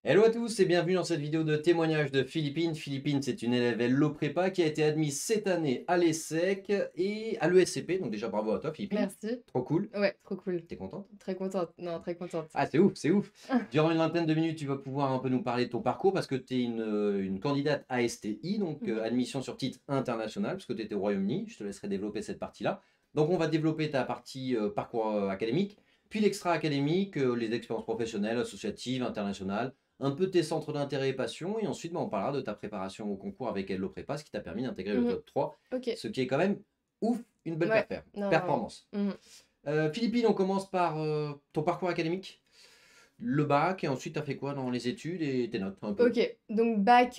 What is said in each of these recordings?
Hello à tous et bienvenue dans cette vidéo de témoignage de Philippine. Philippine, c'est une élève LO Prépa qui a été admise cette année à l'ESSEC et à l'ESCP. Donc déjà bravo à toi Philippine. Merci. Trop cool. Ouais, trop cool. T'es contente? Très contente. Non, très contente. Ah c'est ouf, c'est ouf. Durant une vingtaine de minutes, tu vas pouvoir un peu nous parler de ton parcours parce que tu es une candidate ASTI, donc admission sur titre international, parce que tu étais au Royaume-Uni. Je te laisserai développer cette partie-là. Donc on va développer ta partie parcours académique, puis l'extra-académique, les expériences professionnelles, associatives, internationales, un peu tes centres d'intérêt et passion, et ensuite on parlera de ta préparation au concours avec Hello Prépa, ce qui t'a permis d'intégrer le top 3, Ok. ce qui est quand même ouf, une belle Ouais. Non, performance. non. Philippine, on commence par ton parcours académique, le bac, et ensuite tu as fait quoi dans les études et tes notes un peu. Ok, donc bac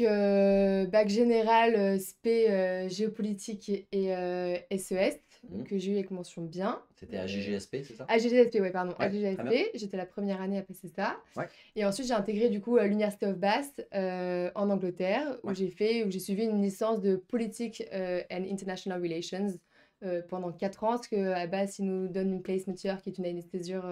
général, SP, géopolitique et SES, que j'ai eu avec mention bien. C'était à GGSP, c'est ça? AGGSP, ouais, pardon, Ouais, très bien. AGGSP, j'étais la première année à passer ça. Ouais. Et ensuite, j'ai intégré du coup l'University of Bath en Angleterre, où Ouais. j'ai suivi une licence de Politics and International Relations pendant 4 ans, parce qu'à Bath, ils nous donnent une placement year, qui est une anesthésure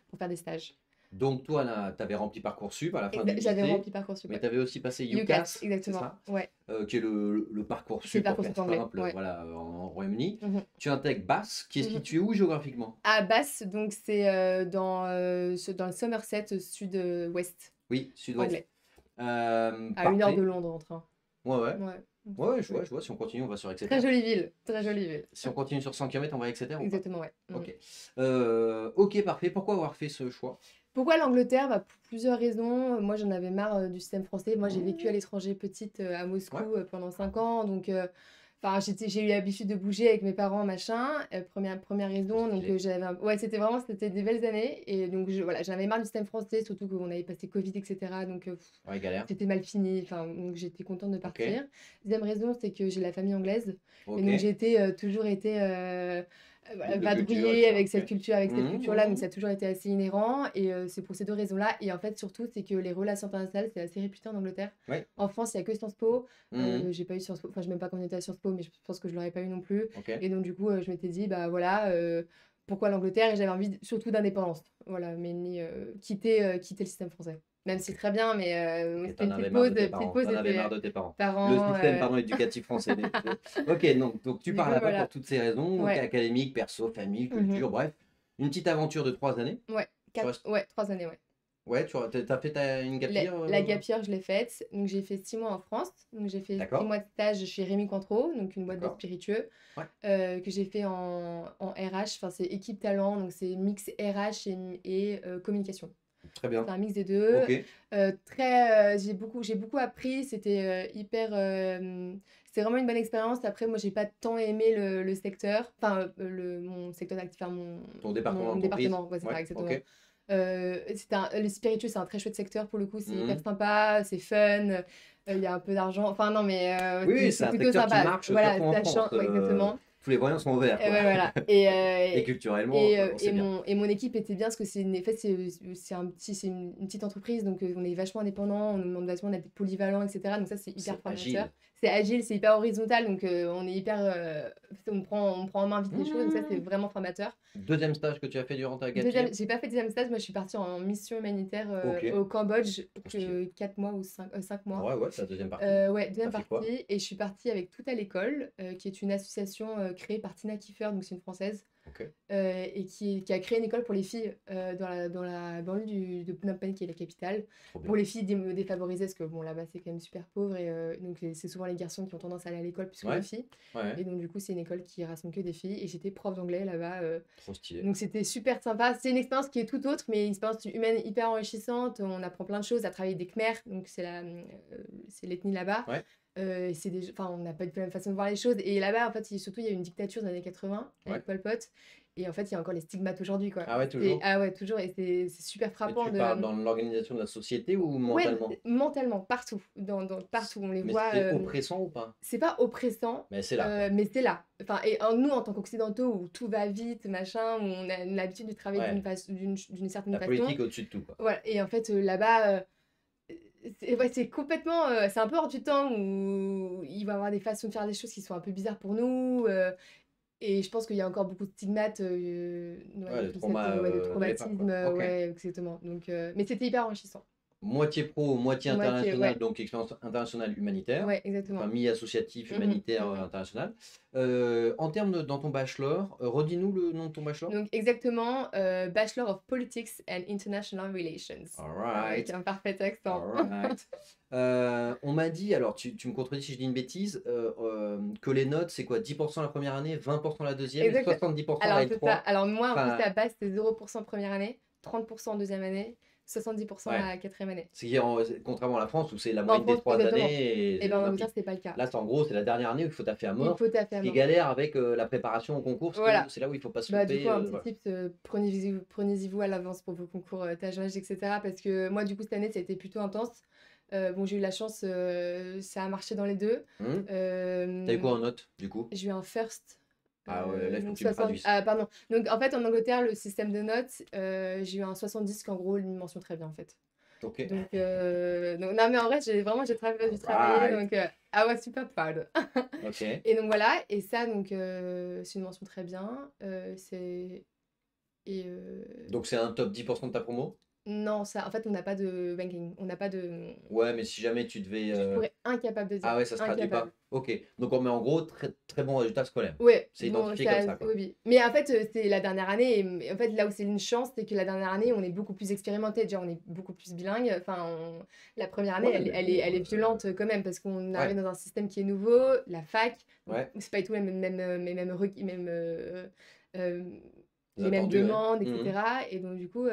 pour faire des stages. Donc toi, tu avais rempli Parcoursup à la fin du J'avais lycée, rempli Parcoursup, mais ouais. tu avais aussi passé UCAS, UCAS, c'est exactement, ça? ouais. Qui est le C'est le Parcoursup, pour Parcoursup faire anglais, simple, ouais. voilà, en Royaume-Uni. Mhm. Tu intègres Bath, qui est Mhm. situé où géographiquement? À Bath, donc c'est dans le Somerset, sud-ouest Oui, sud-ouest. anglais, à 1 heure de Parfait. Londres en train. Ouais, ouais. Ouais. Ouais, ouais, je vois. Si on continue, on va sur Exeter. Très jolie ville, très jolie ville. Si on continue sur 100 km, on va à Exeter ou pas? Exactement, ouais. Ok. Ok, parfait. Pourquoi avoir fait ce choix? Pourquoi l'Angleterre? Bah, pour plusieurs raisons. Moi, j'en avais marre du système français. Moi, j'ai vécu à l'étranger petite à Moscou Ouais. pendant 5 ans. Donc, enfin, j'ai eu l'habitude de bouger avec mes parents, machin. Première raison. Donc, Stylé. ouais, c'était des belles années. Et donc, voilà, j'en avais marre du système français, surtout qu'on avait passé Covid, etc. Donc, Ouais, galère. c'était mal fini. Enfin, donc, j'étais contente de Ok. partir. Deuxième raison, c'est que j'ai la famille anglaise. Et Ok. donc, toujours été voilà, De culture et tout vadrouiller ça. Ok. avec cette culture-là, donc Mhm. ça a toujours été assez inhérent. Et c'est pour ces deux raisons-là. Et en fait, surtout, c'est que les relations internationales, c'est assez réputé en Angleterre. Ouais. En France, il n'y a que Sciences Po. Mhm. J'ai pas eu Sciences Po, enfin, je même pas quand on était à Sciences Po, mais je pense que je l'aurais pas eu non plus. Ok. Et donc, du coup, je m'étais dit, bah voilà, pourquoi l'Angleterre? Et j'avais envie surtout d'indépendance. Voilà, mais quitter le système français. Même si c'est très bien, mais Ok, c'était t'en une avais marre de tes petite parents. pause, T'en avais marre c'était de tes parents. Le parents. système, pardon, éducatif français. Ok, donc tu Du pars coup, là-bas pour voilà. toutes ces raisons, donc Ouais. académique, perso, famille, Mhm. culture, bref. Une petite aventure de 3 années. Ouais, Tu restes... ouais, 3 années, ouais. Ouais, t'as fait une gap year, La gap year, je l'ai faite. Donc, j'ai fait 6 mois en France. Donc, j'ai fait 6 D'accord, mois de stage chez Rémi Cointreau, donc une boîte de d'accord. spiritueux, Ouais, que j'ai fait en RH. Enfin, c'est équipe talent, donc c'est mix RH et communication. très C'est bien. un mix des deux. Ok. J'ai beaucoup appris. C'était hyper. C'est vraiment une bonne expérience. Après, moi, j'ai pas tant aimé le secteur. Enfin, mon secteur d'activité, enfin, Ton département mon d'entreprise. département. Ouais, c'est ça, Ouais, exactement. ok. Le spiritueux, c'est un très chouette secteur pour le coup. C'est hyper Mhm. sympa, c'est fun. Il y a un peu d'argent. Enfin, non, mais Oui, c'est c'est un plutôt secteur qui sympa. marche Voilà, surtout en ça France. change. Ouais, exactement. Tous les voyants sont ouverts, Et quoi. ouais, voilà. Et culturellement, on sait bien. Et mon équipe était bien parce que en fait, c'est une petite entreprise, donc on est vachement indépendant, on nous demande vachement d'être polyvalent, etc. Donc ça, c'est hyper C'est formateur. agile. C'est agile, c'est hyper horizontal, donc on est hyper, on prend en main vite les choses, donc ça, c'est Mhm. vraiment formateur. Deuxième stage que tu as fait durant ta gap year. J'ai pas fait deuxième stage, moi je suis partie en mission humanitaire Ok, au Cambodge, trop stylé. 4 mois ou 5 mois. Ouais, ouais, c'est la deuxième partie. Ouais, T'as deuxième fait quoi? partie, et je suis partie avec Tout à l'école, qui est une association créée par Tina Kiefer, donc c'est une Française, Ok, et qui a créé une école pour les filles dans la banlieue de Phnom Penh, qui est la capitale, trop pour bien. les filles défavorisées, parce que bon, là-bas c'est quand même super pauvre, et donc c'est souvent les garçons qui ont tendance à aller à l'école plus que les Ouais, filles. ouais, Et donc du coup, c'est une école qui rassemble que des filles, et j'étais prof d'anglais là-bas. trop stylé. Donc c'était super sympa. C'est une expérience qui est tout autre, mais une expérience humaine hyper enrichissante. On apprend plein de choses à travailler avec des Khmers, donc c'est l'ethnie là-bas. Ouais, Enfin, on n'a pas du tout la même façon de voir les choses. Et là-bas, en fait, surtout, il y a eu une dictature dans les années 80 ouais. avec Pol Pot. Et en fait, il y a encore les stigmates aujourd'hui, quoi. Ah ouais, toujours. Ah ouais, toujours. Et c'est super Mais frappant tu parles dans l'organisation de la société ou Ouais, mentalement? mentalement, partout. Partout, on les Mais voit. c'était oppressant ou pas? C'est pas oppressant, Mais c'est là, quoi. mais c'est là. Enfin, nous, en tant qu'occidentaux, où tout va vite, machin, où on a l'habitude de travailler Ouais, d'une certaine la façon. politique au-dessus de tout, quoi. Voilà. Et en fait, là-bas, ouais, c'est complètement. C'est un peu hors du temps, où il va y avoir des façons de faire des choses qui sont un peu bizarres pour nous. Et je pense qu'il y a encore beaucoup de stigmates, ouais, Ouais, le de trauma ouais, de de l'époque, traumatisme, quoi. Ok. ouais, exactement. Donc, mais c'était hyper enrichissant. moitié pro, moitié Moitié, international, ouais. donc expérience internationale humanitaire, Ouais, enfin exactement. mi-associatif Mhm, humanitaire mhm. international. En termes dans ton bachelor, redis-nous le nom de ton bachelor. Donc exactement, Bachelor of Politics and International Relations, All avec right, un parfait accent. all right. On m'a dit, alors tu me contredis si je dis une bêtise, que les notes c'est quoi? 10% la première année, 20% la deuxième et Exact. 70% la Alors c'est ça. L3. Alors moi, en plus, Enfin, la base, c'était 0% première année, 30% deuxième année, 70% ouais. la quatrième année. Contrairement à la France où c'est la En moyenne des France, 3 exactement. années Et et ben en Angleterre, l'implique. c'était pas le cas. Là, c'est en gros, c'est la dernière année où il faut taffer à Il mort. faut taffer Ce à qui est mort. galère avec la préparation au concours, parce que Voilà. c'est là où il faut pas se Bah, du coup, louper. un petit Voilà. tips, prenez-y-vous à l'avance pour vos concours TAGE, etc. Parce que moi, du coup, cette année, ça a été plutôt intense. Bon, j'ai eu la chance, ça a marché dans les deux. T'as eu quoi en note, du coup? J'ai eu un first. Ah ouais, là, il faut que Donc tu me 60. traduises. Ah, pardon. Donc, en fait, en Angleterre, le système de notes, j'ai eu un 70, qu'en gros, une mention très bien, en fait. Ok. Donc, non, mais en vrai, j'ai travaillé, Right. donc I was super proud. Ok. Et donc, voilà. Et ça, donc, c'est une mention très bien. C'est. Et. Donc, c'est un top 10% de ta promo? Non, ça, en fait, on n'a pas de ranking. On n'a pas de. Ouais, mais si jamais tu devais. Je pourrais incapable de dire. Ah ouais, ça se traduit Incapable. pas. Ok. Donc, on met en gros très, très bon résultat scolaire. Ouais, C'est bon, identifié comme ça, ça, oui, quoi. oui. Mais en fait, c'est la dernière année. Et en fait, là où c'est une chance, c'est que la dernière année, on est beaucoup plus expérimenté. Déjà, on est beaucoup plus bilingue. Enfin, la première année, Ouais, mais bon. elle est violente quand même parce qu'on arrive Ouais, dans un système qui est nouveau, la fac. Donc, ouais. c'est pas du tout euh, Les les mêmes attendus, ouais. demandes, etc. Et donc, du coup,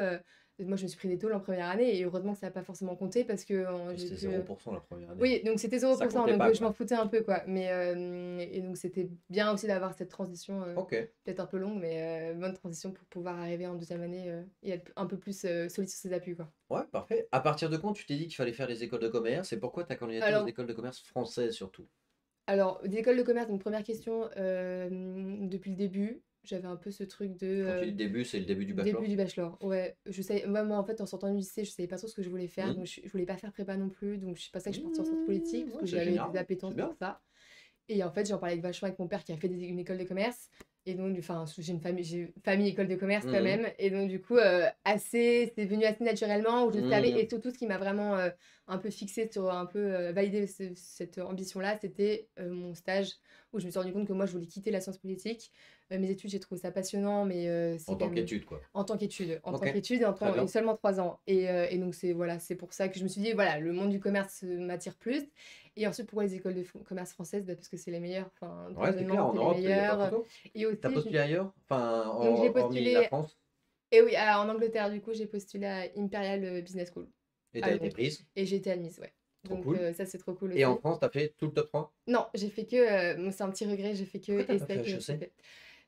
moi, je me suis pris des tôles en première année. Et heureusement que ça n'a pas forcément compté parce que j'ai C'était pu. 0% la première année. Oui, donc c'était Ça 0%, comptait donc pas, je m'en quoi. foutais un peu, quoi. Et donc c'était bien aussi d'avoir cette transition, Ok. peut-être un peu longue, mais bonne transition pour pouvoir arriver en deuxième année et être un peu plus solide sur ses appuis, quoi. Ouais, parfait. À partir de quand tu t'es dit qu'il fallait faire les écoles de commerce et pourquoi tu as candidaté aux Alors, écoles de commerce françaises surtout? des écoles de commerce, donc première question, depuis le début, j'avais un peu ce truc de Quand tu dis début, c'est le début du début bachelor? du bachelor. Ouais, moi, en fait, en sortant du lycée, je savais pas trop ce que je voulais faire, Hmm. donc je voulais pas faire prépa non plus, donc c'est pas ça que je suis partie en sciences politiques, parce Ouais, que c'est j'avais général, des c'est appétences pour bien. ça. Et en fait, j'en parlais vachement avec mon père qui a fait une école de commerce. Et donc, enfin, j'ai une famille école de commerce quand Mhm. même. Et donc, du coup, c'est venu assez naturellement, où je savais. Mhm. Et surtout, ce qui m'a vraiment un peu fixé sur un peu validé cette ambition-là, c'était mon stage, où je me suis rendu compte que moi, je voulais quitter la science politique. Mes études, j'ai trouvé ça passionnant, mais c'est En quand tant même qu'étude, quoi. en tant qu'étude. En tant Ok, qu'étude très et bien. seulement 3 ans. Et donc, voilà, c'est pour ça que je me suis dit, voilà, le monde du commerce m'attire plus. Et ensuite, pourquoi les écoles de commerce françaises? Bah, parce que c'est les meilleures. Enfin, pour Ouais, c'est clair, l'événement, en c'est les Europe, il n'y a pas meilleures. photo. Et T'as aussi, postulé ailleurs? Enfin, donc j'ai hormis la postulé. France. Et oui, en Angleterre, du coup, j'ai postulé à Imperial Business School Et à t'as été Londres. prise. Et j'ai été admise, ouais. Trop Donc, cool. ça, c'est trop cool Et en aussi. France, t'as fait tout le top 3? Non, j'ai fait que. Bon, c'est un petit regret, j'ai fait Pourquoi que t'as pas fait ESSEC et HEC? SCP.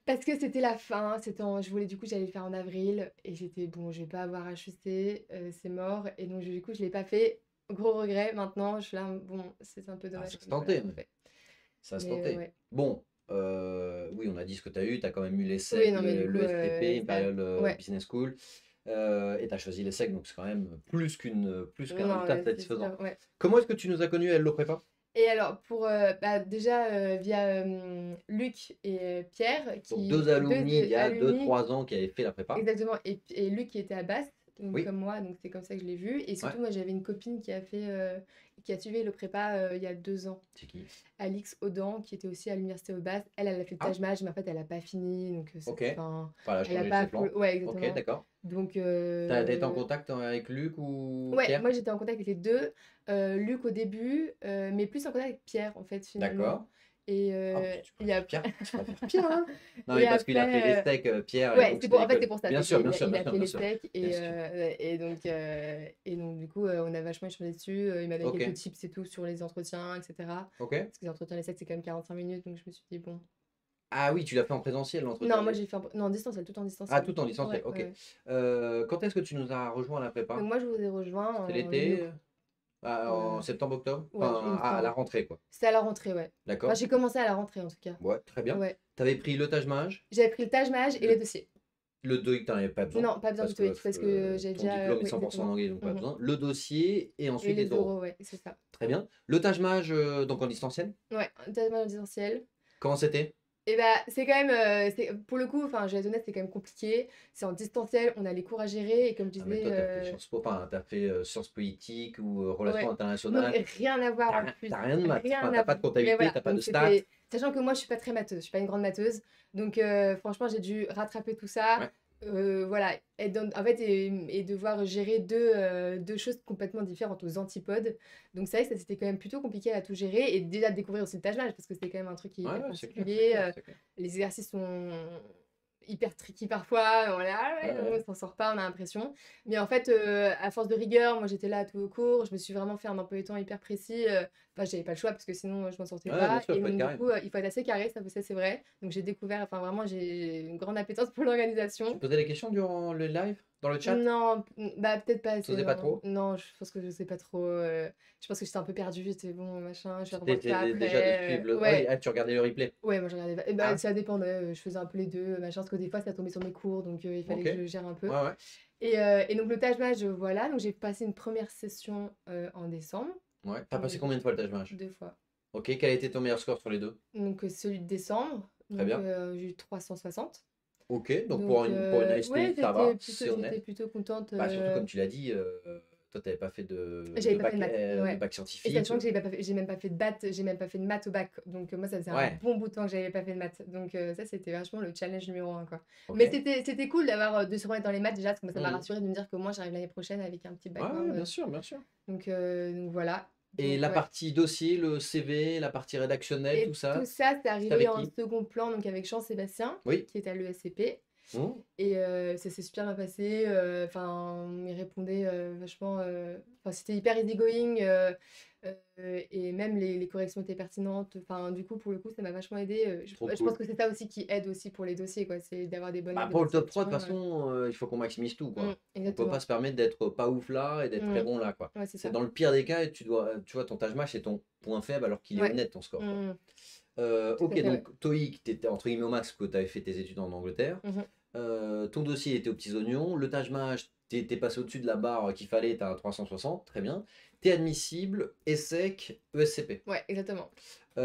Parce que c'était la fin. Je voulais, du coup, j'allais le faire en avril. Et j'étais, bon, je vais pas avoir HEC, c'est mort. Et donc, du coup, je l'ai pas fait. Gros regret. Maintenant, je suis là, bon, c'est un peu Ah, dommage ça se que je ne l'ai tentait, pas ouais. fait. Ça se Mais tentait. ouais. Bon, oui, on a dit ce que tu as eu. Tu as quand même eu les Oui, SEC, non, mais du coup, le SCP, ça. Imperial Ouais. Business School. Et tu as choisi les SEC, donc c'est quand même plus qu'un Non, résultat ouais, c'est satisfaisant. sûr, ouais. Comment est-ce que tu nous as connus à Hello Prépa? Et alors, bah, déjà, via Luc et Pierre, Donc deux deux alumni il y a deux alumni, trois ans qui avaient fait la prépa. exactement, et Luc qui était à Bast, donc Oui, comme moi, donc c'est comme ça que je l'ai vu. Et ouais. surtout, moi, j'avais une copine qui a suivi le prépa il y a 2 ans, C'est qui? Alix Audan, qui était aussi à l'université au Bast. Elle a fait le Ah, Taj-Mahal, mais en fait, elle a pas fini, donc ok. enfin, Enfin, elle a elle a changé pas ses full. plans. Ouais, Ok, exactement. d'accord. Donc, T'as été en contact avec Luc ou ouais, Pierre? moi j'étais en contact avec les deux. Luc au début, mais plus en contact avec Pierre en fait finalement. D'accord. Et, Ah, puis tu et préfères après, Pierre? Tu préfères Pierre, hein? Non, mais et parce qu'il a fait les après, steaks, Pierre, et ouais, donc c'était en fait c'est l'école. pour ça, Bien c'est sûr, qu'il bien sûr, il bien a sûr, fait bien les sûr. steaks Bien sûr. et donc du coup on a vachement échangé dessus. Il m'a donné Ok, quelques tips et tout sur les entretiens, etc. ok. Parce que les entretiens les steaks c'est quand même 45 minutes, donc je me suis dit bon. Ah oui, tu l'as fait en présentiel, l'entretien Non, moi des... j'ai fait non en distanciel, tout en Ah, distanciel. tout en distanciel, Ouais, ouais, ok. ouais. Quand est-ce que tu nous as rejoint à la Donc prépa? moi je vous ai rejoint C'était en l'été? En euh, septembre-octobre? ouais, il me Enfin, à la semble. rentrée, quoi. C'était à la rentrée, ouais. Enfin, D'accord? j'ai commencé à la rentrée en tout cas. Ouais, très bien. Ouais. T'avais pris le Taj Mahal, J'avais pris le Taj Mahal et les le, dossiers. le DOIC, t'en avais pas besoin, Non, pas besoin parce du que TOEIC, parce que j'ai ton déjà. diplôme est Oui, 100% en exactement. anglais, donc pas Mhm. besoin. Le dossier et Et ensuite les les oraux. euros, ouais, c'est ça. Très bien. Le Taj Mahal, donc en distanciel, Ouais, un Taj Mahal en distanciel. comment c'était? Et bah, c'est quand même, pour le coup, enfin, je vais être honnête, c'est quand même compliqué. C'est en distanciel, on a les cours à gérer et comme je Ah, mais disais, toi, tu as fait Sciences Po, enfin, tu as fait Sciences politiques ou Relations ouais, donc internationales. rien à voir en plus, T'as rien de maths. rien Enfin, à t'as v pas de mais comptabilité, voilà, t'as pas de donc stats. c'était sachant que moi, je suis pas très matheuse, je suis pas une grande matheuse, donc franchement, j'ai dû rattraper tout ça, Ouais. voilà, en fait et devoir gérer 2 choses complètement différentes, aux antipodes, donc c'est vrai que ça, c'était quand même plutôt compliqué à tout gérer et déjà de découvrir aussi le Taj Mahal parce que c'était quand même un truc qui est Ouais, hyper ouais, c'est clair, c'est particulier, clair, c'est clair. les exercices sont hyper tricky parfois, on est là: «Ah Ouais, ouais, ouais. on s'en sort pas», on a l'impression. Mais en fait, à force de rigueur, moi j'étais là à tous aux cours, je me suis vraiment fait un emploi du temps hyper précis, enfin j'avais pas le choix parce que sinon, je m'en sortais Ouais, bien pas sûr, et faut être donc du carré. coup, il faut être assez carré, ça c'est vrai. Donc j'ai découvert enfin vraiment j'ai une grande appétence pour Tu l'organisation. posais les questions durant le live, dans le chat? Non, bah, peut-être pas assez, T'osais pas non. trop? Non, je pense que je sais pas trop, je pense que j'étais un peu perdue, j'étais: «Bon machin, je vais revoir ça T'étais déjà de suivre après», le. Ah oui, ouais. ah, tu regardais le replay? Ouais, moi je regardais pas et bah, Ah, ça dépendait, je faisais un peu les 2 machin, parce que des fois ça tombait sur mes cours, donc il fallait ok. que je gère un peu Ouais, ouais. et donc le Taj Mahal, voilà, donc j'ai passé une première session, en décembre, Ouais. T'as donc passé combien de fois le Taj Mahal? 2 fois. Ok, quel a été ton meilleur score sur les deux? Donc celui de décembre, Très donc bien. j'ai eu 360. Ok, donc Donc pour une ouais, ASTI, ça va, c'est j'étais honnête. plutôt contente, Bah, surtout comme tu l'as dit, toi, t'avais pas fait j'avais pas fait de maths, de ouais bac et scientifique. sachant que j'ai même pas fait de maths, j'ai même pas fait de maths au bac, donc moi ça faisait un Ouais, bon bout de temps que j'avais pas fait de maths, donc ça c'était vachement le challenge numéro un quoi. ok. Mais c'était cool d'avoir, de se remettre dans les maths déjà, parce que moi ça m'a Mhm. rassurée de me dire que moi j'arrive l'année prochaine avec un petit Ouais, background, ouais, bien sûr, bien sûr. donc voilà, Et donc la ouais partie dossier, le CV, la partie rédactionnelle, tout et tout ça, ça, c'est c'était arrivé avec en qui? second plan, donc avec Jean-Sébastien, Oui. qui est à l'ESCP. Mhm. Et ça s'est super bien passé, enfin, il répondait, vachement, enfin, c'était hyper easygoing, et même les corrections étaient pertinentes. Enfin, du coup, pour le coup, ça m'a vachement aidée, Trop je pense cool. que c'est ça aussi qui aide aussi pour les dossiers, quoi, c'est d'avoir des bonnes Bah, lettres de pour le top 3 de motivation, toute façon, il faut qu'on maximise tout, quoi. On peut pas exactement. se permettre d'être pas ouf là et d'être très Mmh. bon là, quoi. Ouais, c'est C'est ça. dans le pire des cas, et tu vois, ton Taj Mahal, c'est ton point faible alors qu'il est Ouais. honnête, ton score, quoi. Mmh. Tout à Ok, fait, ouais. donc TOEIC, t'étais entre guillemets au max, parce que tu avais fait tes études en Angleterre. Mmh. Ton dossier était aux petits oignons. Le Taj Mahal, t'es passé au-dessus de la barre qu'il fallait, t'as un 360, très bien. T'es admissible, ESSEC, ESCP. Ouais, exactement. Et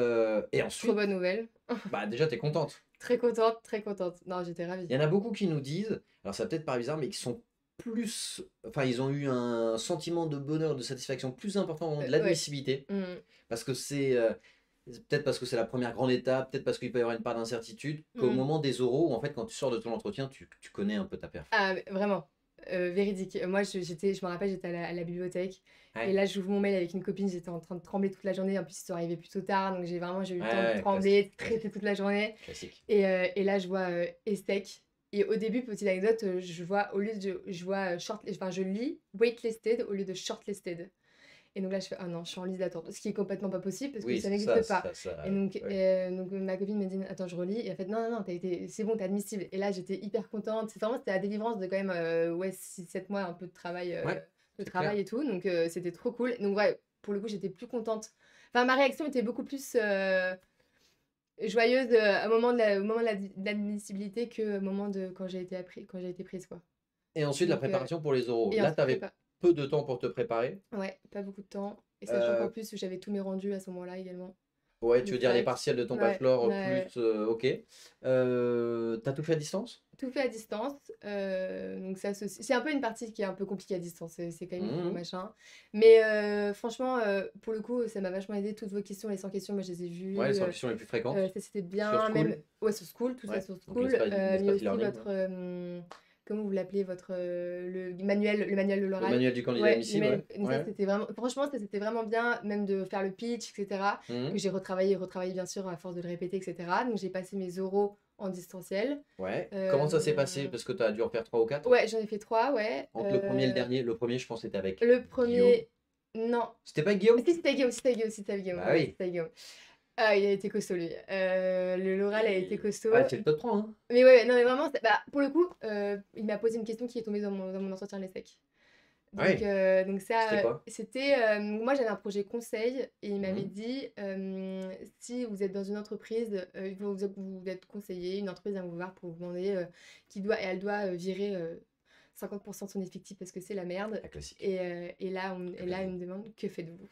Trop ensuite, bonne nouvelle. bah déjà, t'es contente. Très contente, très contente. Non, j'étais ravie. Il y en a beaucoup qui nous disent, alors ça va peut-être paraître bizarre, mais qui sont plus. Enfin, ils ont eu un sentiment de bonheur, de satisfaction plus important au moment de Ouais. l'admissibilité. Mmh. Parce que c'est peut-être parce que c'est la première grande étape, peut-être parce qu'il peut y avoir une part d'incertitude, qu'au Mmh. moment des oraux, où en fait, quand tu sors de ton entretien, tu connais un peu ta perf. Ah, mais vraiment, véridique. Moi, je me rappelle, j'étais à la bibliothèque et Ouais, là, j'ouvre mon mail avec une copine, j'étais en train de trembler toute la journée. En plus, ils sont arrivés plutôt tard, donc j'ai eu ouais, le temps de ouais, trembler, de classique, stresser toute la journée classique. et là, je vois, ESSEC et au début, petite anecdote, je vois au lieu de je vois, enfin, je lis waitlisted au lieu de shortlisted et donc là, je fais: «Ah non, je suis en liste d'attente», ce qui est complètement pas possible parce que Oui, ça c'est n'existe ça, pas et ouais. donc ma copine me dit: «Attends, je relis» et en fait: «Non, non, non, tu été c'est bon, tu es admissible» et là, j'étais hyper contente. C'est vraiment, c'était la délivrance de quand même, ouais, 6-7 mois un peu Ouais, de c'est clair. travail et tout, donc c'était trop cool. Donc ouais, pour le coup, j'étais plus contente. Enfin, ma réaction était beaucoup plus, joyeuse, au moment de l'admissibilité qu'au moment de quand j'ai été prise, quoi. Et ensuite, la Donc préparation pour les oraux. et Là, tu ensuite avais prépa. peu de temps pour te préparer. Ouais, pas beaucoup de temps et sachant qu'en Euh, plus, j'avais tous mes rendus à ce moment-là également. ouais, tu De veux dire les fac. partiels de ton Ouais, bachelor plus. ouais, Ok. T'as tout fait à distance? tout fait à distance, donc ça c'est un peu une partie qui est un peu compliquée à distance, c'est quand même il faut Mhm. machin. Mais franchement, pour le coup, ça m'a vachement aidée. Toutes vos questions, les 100 questions, moi je les ai Ouais, les vues, questions les plus fréquentes. ça c'était Sur bien, même School. ouais sur School, tout ça Ouais. sur Donc School, mais l'espace aussi e-learning. Ouais. votre, comment vous l'appelez? Votre, le manuel de Le l'oral. manuel du candidat Ouais, admissible, ouais. mais ça Ouais. c'était vraiment franchement, ça c'était vraiment bien, même de faire le pitch et cetera, que Mhm. j'ai retravaillé, retravaillé bien sûr à force de le répéter et cetera. Donc j'ai passé mes oraux en distanciel. Ouais. Comment ça s'est passé? Hem, Parce que tu as dû en faire 3 ou 4. ouais, j'en ai fait 3 ouais. Entre le premier et le dernier. Le premier, je pense, c'était avec Le Guillaume. premier non. C'était pas avec Guillaume? Si, c'était avec Guillaume, si, c'était avec Guillaume, si, c'était avec Guillaume, Bah ouais, oui. c'était avec Guillaume. Ah, il a été costaud lui. L'oral a été costaud. Ouais, c'est le top 3, hein. Mais ouais, non, mais vraiment, bah, pour le coup, il m'a posé une question qui est tombée dans mon entretien de l'ESSEC. Ouais. Donc C'était ça, quoi? c'était, moi j'avais un projet conseil et il m'avait Mhm. dit, «Si vous êtes dans une entreprise, vous êtes conseiller, une entreprise vient vous voir pour vous demander, elle doit, virer, 50 de son effectif parce que c'est la merde» La classique. et là Que faites-vous? il me demande: «Que faites-vous?»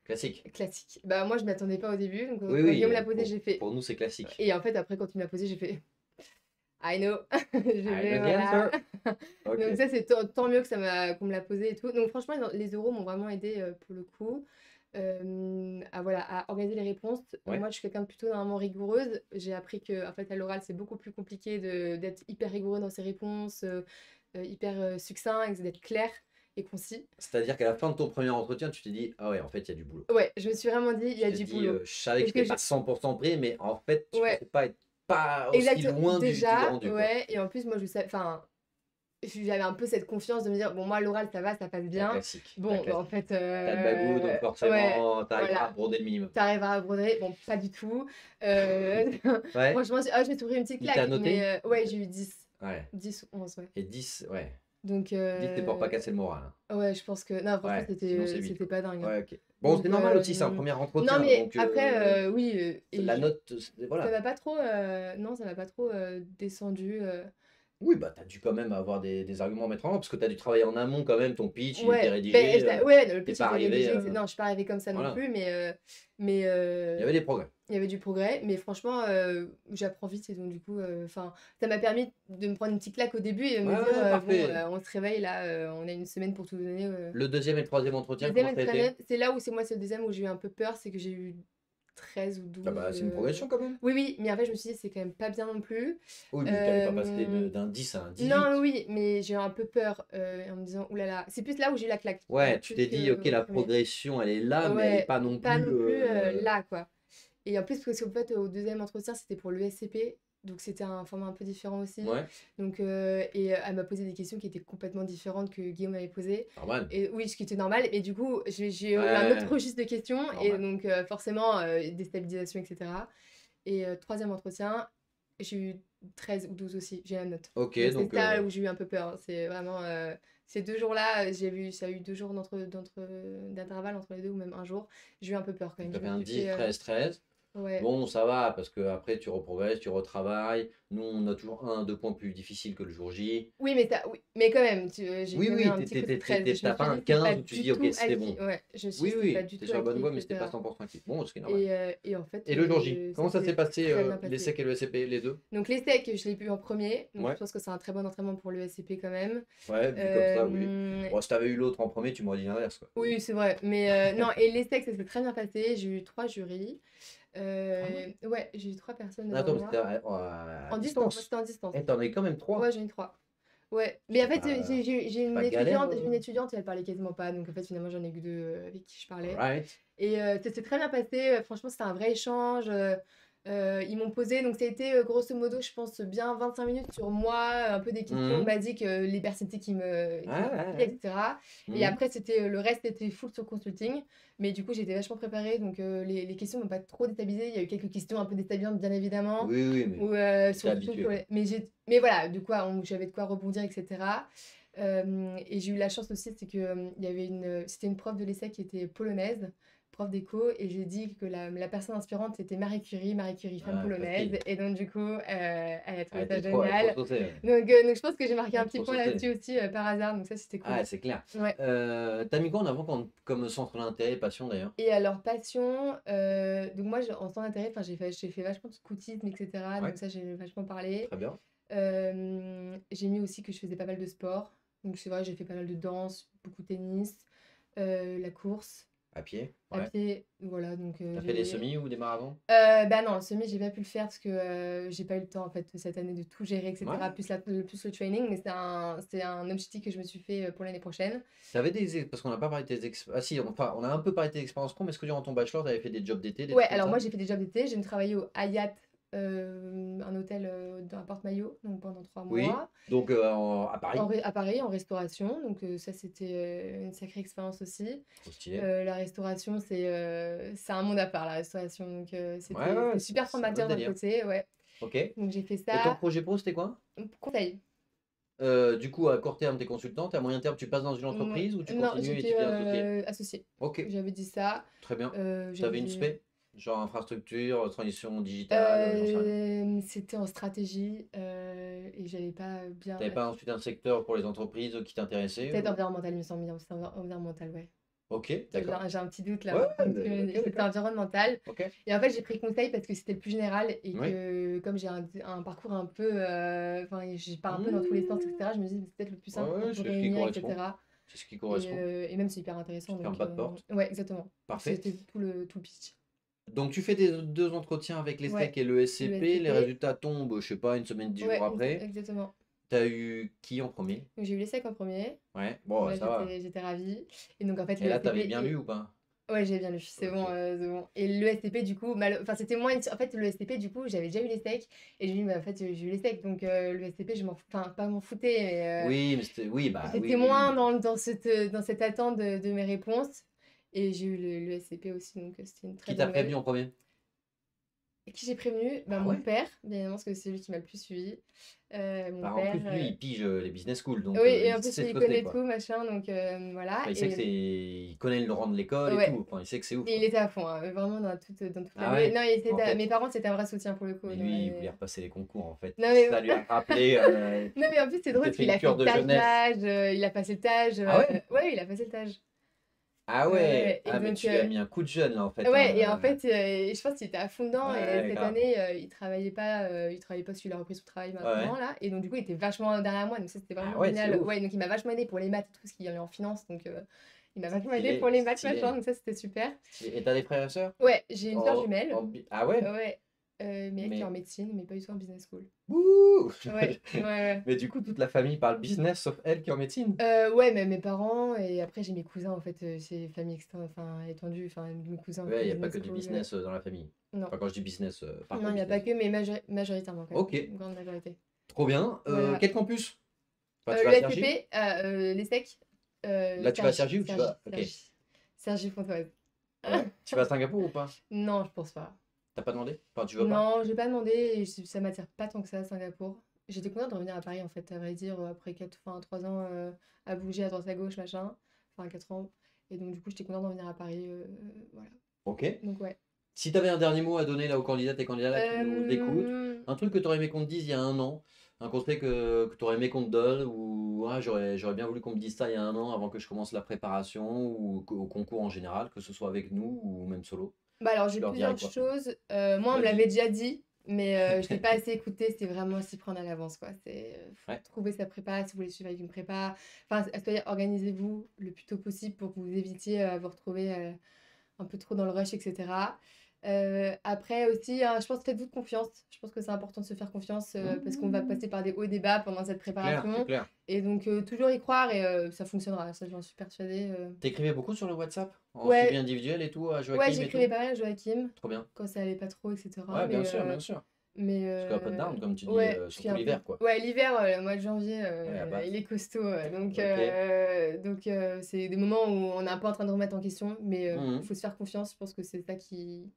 Classique. Classique. Bah, moi, je m'attendais pas au début, donc Oui, quand oui, Guillaume l'a posé, j'ai fait pour nous, c'est classique. et en fait, après, quand il me l'a posé, j'ai fait: «I know». J'ai I fait know the voilà. answer. Ok. Donc ça, c'est tant mieux que qu'on me l'a posé et tout. Donc franchement, les euros m'ont vraiment aidé pour le coup. À, voilà, à organiser les réponses. Ouais. Moi, je suis quelqu'un de plutôt normalement rigoureuse. J'ai appris que en fait, à l'oral, c'est beaucoup plus compliqué d'être hyper rigoureux dans ses réponses, hyper succinct, et d'être clair et concis. C'est-à-dire qu'à la fin de ton premier entretien, tu t'es dit, ah ouais, en fait, il y a du boulot. Ouais, je me suis vraiment dit, il y Tu a t'es du dit, boulot. je savais que Parce que j'étais pas 100% prêt, mais en fait, je ouais, pensais pas être pas aussi exactement. loin du Déjà, rendu, quoi. ouais. Et en plus, moi, je sais, enfin, j'avais un peu cette confiance de me dire, bon, moi, l'oral, ça va, ça passe La bien. classique. La Bon, bah, en classique. fait, T'as le bagou, donc ouais, forcément, t'arriveras à voilà. broder le minimum. T'arriveras à broder. Bon, pas du tout. Euh, Ouais. Franchement, je me suis pris une petite Il t'a claque. noté? Mais ouais, j'ai eu 10. Ouais. 10 ou 11, ouais. Et 10, ouais. Donc, 10, c'est pour pas casser le moral, hein. ouais, je pense que. Non, franchement, Ouais, sinon c'est vite, c'était quoi. pas dingue, hein. Ouais, ok. Bon, c'est Donc, normal aussi, c'est un premier non, entretien, mais donc après, oui. Et la note, ça voilà. m'a pas trop. Non, ça m'a pas trop descendu. Oui, bah t'as dû quand même avoir des arguments à mettre en avant, parce que t'as dû travailler en amont quand même, ton pitch, il était Ouais, ben, rédigé, ouais, le t'es pitch pas était arrivé, rédigé, non, je suis pas arrivée comme ça non voilà. plus, mais Il y avait des progrès. il y avait du progrès, mais franchement, j'apprends vite et donc du coup, enfin, ça m'a permis de me prendre une petite claque au début et de me Ouais, dire, ouais, bon, parfait. on se réveille là, on a une semaine pour tout donner. Le deuxième et le troisième entretien, Deuxième comment et ça a été? troisième, c'est là où c'est le deuxième où j'ai eu un peu peur, c'est que j'ai eu 13 ou Ah 12. bah c'est une progression quand même. Oui, oui, mais en fait, je me suis dit, c'est quand même pas bien non plus. Oui, mais t'allais pas passer d'un 10 à un Non, 18. oui, mais j'ai eu un peu peur en me disant, oulala, c'est plus là où j'ai eu la claque, Ouais, tu plus t'es dit, ok, qu'au la premier. progression, elle est là, mais elle est Ouais, pas non pas plus. non plus là, quoi. Et en plus, parce qu'en fait, au deuxième entretien, c'était pour le SCP, donc c'était un format un peu différent aussi. Ouais, Donc, elle m'a posé des questions qui étaient complètement différentes que Guillaume m'avait posées. normal. Et oui, ce qui était normal. Et du coup, j'ai eu un autre Ouais, registre de questions, et normal. donc forcément, déstabilisation, etc. Et troisième entretien, j'ai eu 13 ou 12 aussi, j'ai la note. Ok, Donc c'est donc ça où j'ai eu un peu peur, hein. C'est vraiment ces 2 jours-là, ça a eu 2 jours d'intervalle entre les deux, ou même un jour. J'ai eu un peu peur quand même. t'as Je fait me un suis 10, fait 13, 13. ouais. Bon, ça va, parce que après tu reprogresses, tu retravailles. Nous, on a toujours 1 à 2 points plus difficiles que le jour J. Oui, oui, mais quand même, j'ai Oui, quand même oui, un petit coup de stress. Je me t'as pas suis un dit, c'est pas 15 où tu te du dis, ok, tout c'était acquis. bon. Ouais, je me suis Oui, dit, c'est pas oui, du t'es tout sur la bonne acquis, voie, mais c'était pas etc. 100% acquis. Bon, ce qui est normal. Et en fait, Et le jour J, comment ça s'est passé, très bien passé. l'ESSEC et le SCP, les deux? Donc l'ESSEC, je l'ai eu en premier, donc Ouais, je pense que c'est un très bon entraînement pour le SCP quand même. ouais, vu comme ça, oui. Euh, Bon, si t'avais eu l'autre en premier, tu m'aurais dit l'inverse, quoi. Oui, c'est vrai. Mais non, et l'ESSEC, ça s'est très bien passé. J'ai eu 3 jurys. Ah ouais? Ouais, j'ai eu 3 personnes devant Attends, mais c'était moi. à En distance, moi distance. c'était en distance. Eh, t'en as eu quand même 3. Ouais, j'en ai eu 3. Ouais, mais en C'était fait, pas, j'ai pas galère. une étudiante, et elle parlait quasiment pas. Donc en fait, finalement, j'en ai eu 2 avec qui je parlais. Right. Et ça s'est très bien passé. Franchement, c'était un vrai échange. Ils m'ont posé, donc ça a été grosso modo, je pense, bien 25 minutes sur moi, un peu des questions. On Mhm. m'a dit que les personnalités qui Ouais, ouais, m'inspiraient, ouais. etc. Et Mhm. après, le reste était full sur consulting. Mais du coup, j'étais vachement préparée, donc les questions m'ont pas trop déstabilisée. Il y a eu quelques questions un peu déstabilisantes, bien évidemment. Oui, oui, mais Ou, t'étais habitué, quoi. mais voilà, j'avais de quoi rebondir, etc. Et j'ai eu la chance aussi, c'est que il y avait c'était une prof de l'ESSEC qui était polonaise, prof d'éco, et j'ai dit que la personne inspirante c'était Marie Curie, femme Ah, polonaise, facile. et donc du coup, elle a trouvé Elle ça était trop, elle est trop génial. saucée, ouais. Donc je pense que j'ai marqué Elle un est petit trop point saucée. là-dessus aussi par hasard, donc ça c'était cool. Ah, c'est clair. Ouais. T'as mis quoi en avant comme centre d'intérêt, passion d'ailleurs? Et alors, passion, donc moi, en centre d'intérêt, enfin, j'ai fait vachement de scoutisme, etc. Ouais, Donc ça, j'ai vachement parlé. très bien. J'ai mis aussi que je faisais pas mal de sport. Donc c'est vrai, j'ai fait pas mal de danse, beaucoup de tennis, la course, À pied, à ouais. pied, voilà. Donc T'as fait des semis ou des marathons? bah non, le semi, j'ai pas pu le faire parce que j'ai pas eu le temps en fait cette année de tout gérer, etc. Ouais. Plus le training, mais c'est un objectif que je me suis fait pour l'année prochaine. Parce qu'on n'a pas parlé de tes expériences. Ah si, enfin, on a un peu parlé de tes expériences pro, mais est-ce que durant ton bachelor, t'avais fait des jobs d'été, des Ouais, trucs comme alors moi ça? j'ai fait des jobs d'été, j'ai travaillé au Hayat, un hôtel dans Porte-Maillot, donc pendant 3 Oui. mois, Donc à Paris. à Paris, en restauration, donc ça c'était une sacrée expérience aussi. Trop stylé. La restauration, c'est un monde à part, la restauration, donc Ouais, ouais, c'était ouais, super c'est un autre formateur d'un délire. côté, ouais. Ok. Donc j'ai fait Et ton ça. projet pro, c'était quoi? Conseil. Du coup, à court terme, t'es consultante, à moyen terme, tu passes dans une entreprise ou tu Non, continues et tu j'étais deviens associé? associée. Ok, J'avais dit ça. très bien. T'avais une J'avais spé? Genre infrastructure, transition digitale, j'en sais rien. C'était en stratégie et j'avais pas bien. T'avais pas ensuite un secteur pour les entreprises qui t'intéressait Peut-être ou... environnemental, il me semble bien. C'était environnemental, ouais. Ok, J'ai d'accord. j'ai un petit doute là, Ouais, maintenant que tu me le dis. ok, C'était d'accord. environnemental Ok. et en fait, j'ai pris conseil parce que c'était le plus général et Oui. que comme j'ai un parcours un peu, enfin, je pars un peu dans tous les sens et Mmh. cetera, je me dis: «C'est peut-être le plus Ouais, simple pour ouais, tout c'est ce qui réunir et correspond. cetera» C'est ce qui correspond. et même c'est hyper intéressant Tu te fermes donc pas de porte. ouais, exactement. Parfait. C'était tout le pitch. Donc tu fais tes 2 entretiens avec Ouais, l'ESSEC et le le SCP, les SCP, résultats tombent, je sais pas, une semaine, 10 jours ouais, après. exactement. Tu as eu qui en premier? Donc j'ai eu l'ESSEC en premier. Ouais, Donc bon, là, ça va. j'étais ravie et donc en fait, Et le là, tu avais SCP bien lu et ou pas? ouais, j'ai bien lu, OK. c'est bon et le SCP du coup, enfin, c'était moins une en fait, le SCP du coup, j'avais déjà eu les steaks et j'ai dit: «Mais en fait, j'ai eu les steaks donc le SCP, je m'en f enfin, pas m'en foutais mais Oui, mais c'était oui, bah, oui, j'étais oui, moins oui. dans cette attente de mes réponses et j'ai eu le SCP aussi donc c'était une très Qui t'a bonne prévenu nouvelle. en premier? Et qui j'ai prévenu? Bah, Ah mon ouais? père, bien évidemment, parce que c'est lui qui m'a le plus suivi. Mon Bah, en père, plus, lui, il pige, les business schools, donc oui et il en plus, sait ce il que c'est, connaît quoi. tout machin donc voilà Enfin, il sait que c'est il connaît le rang de l'école et ouais. tout, enfin, il sait que c'est ouf, Et il quoi. était à fond, hein, vraiment dans toute Ah l'année. ouais? Non, il En était fait, mes parents, c'était un vrai soutien pour le coup mais dans lui, il voulait l'année. repasser les concours, en fait. Non mais Ça lui a rappelé, non mais en plus, c'est il drôle s'est parce fait qu'il une a fait cure le de jeunesse. TAG, il a passé le TAG, Ah ouais? ouais, il a passé le TAG. Ah Ouais, ouais! ouais et Ah, mais donc tu lui as mis un coup de jeune, là, en fait, hein, ouais et en fait, je pense qu'il était à fond dedans et ouais, cette grave. année, il travaillait pas parce qu'il a repris son travail Ouais, maintenant ouais. là et donc du coup, il était vachement derrière moi donc ça, c'était Ah vraiment ouais, c'est génial. ouf. Ouais, donc il m'a vachement aidé pour les maths et tout, parce qu'il est en finance donc il m'a vachement aidé pour Stylé, les maths machin stylé, donc ça, c'était super. stylé. Et tu des frères et sœurs? Ouais, j'ai une sœur En jumelle. ah ouais? Ouais, mais elle qui est en Mais médecine, mais pas du tout en business school. Ouh! Ouais, ouais, ouais. Mais du coup, toute la famille parle business sauf elle qui est en médecine? Ouais, mais mes parents et après j'ai mes cousins en fait, c'est famille enfin étendue, enfin mes cousins ont fait Ouais, il y a pas business que du school, business, dans la famille. non. Enfin, quand je dis business, Non, parcours il y a pas business. que, mais majoritairement quand même, OK, une grande majorité. trop bien. Voilà. Quel campus? Enfin, tu vas Le à Cergy? SCP, l'ESSEC, Là, tu vas à Cergy ou tu vas OK. Cergy-Pontoise. Ouais. Tu vas à Singapour ou pas? Non, je pense pas. T'as pas demandé? Enfin, tu veux pas? Non, j'ai pas demandé et ça m'attire pas tant que ça, Singapour. J'étais contente de revenir à Paris en fait, à vrai dire, après 3 ans à bouger à droite à gauche, machin. Enfin, 4 ans. Et donc, du coup, j'étais contente de revenir à Paris. Voilà. OK. Donc, ouais. Si tu avais un dernier mot à donner là aux candidates et candidats là qui nous écoutent, Euh, un truc que tu aurais aimé qu'on te dise il y a un an, un conseil que tu aurais aimé qu'on te donne, ou ah, j'aurais bien voulu qu'on me dise ça il y a un an avant que je commence la préparation ou au concours en général, que ce soit avec nous ou même solo. Bah, alors, Tu j'ai leur dirais plusieurs quoi? choses. Moi, on me Vas-y. l'avait déjà dit, mais je l'ai pas assez écouté. C'est vraiment s'y prendre à l'avance, quoi. C'est Ouais. trouver sa prépa, si vous voulez suivre avec une prépa. Enfin, c'est-à-dire, organisez-vous le plus tôt possible pour que vous évitiez à vous retrouver un peu trop dans le rush, etc. Après aussi, hein, je pense faites-vous confiance. Je pense que c'est important de se faire confiance parce qu'on va Mmh. passer par des hauts et des bas pendant cette C'est clair, c'est préparation. clair. Et donc, toujours y croire et ça fonctionnera. Ça, j'en suis persuadée. T'écrivais beaucoup sur le WhatsApp, en suivi Ouais, individuel et tout, à ouais, Joachim et j'écrivais tout? pas mal à Joachim Trop bien. quand ça allait pas trop, etc. Ouais, bien sûr, bien sûr. Mais Parce qu'un peu de down, comme tu dis, ouais, parce qu'il y surtout a un peu. l'hiver, quoi. Ouais, l'hiver, le mois de janvier, Ouais, à base. il est costaud. Ok. C'est des moments où on est un peu en train de remettre en question, mais il Mhm. faut se faire confiance. Je pense que c'est ça qui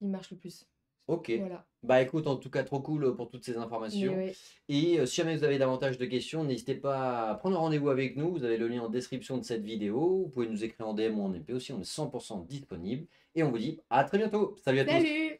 marche le plus. Ok. Voilà. Bah écoute, en tout cas, trop cool pour toutes ces Mais informations. ouais. Et si jamais vous avez davantage de questions, n'hésitez pas à prendre rendez-vous avec nous. Vous avez le lien en description de cette vidéo. Vous pouvez nous écrire en DM ou en MP aussi. On est 100% disponible. Et on vous dit à très bientôt. Salut à tous. Salut!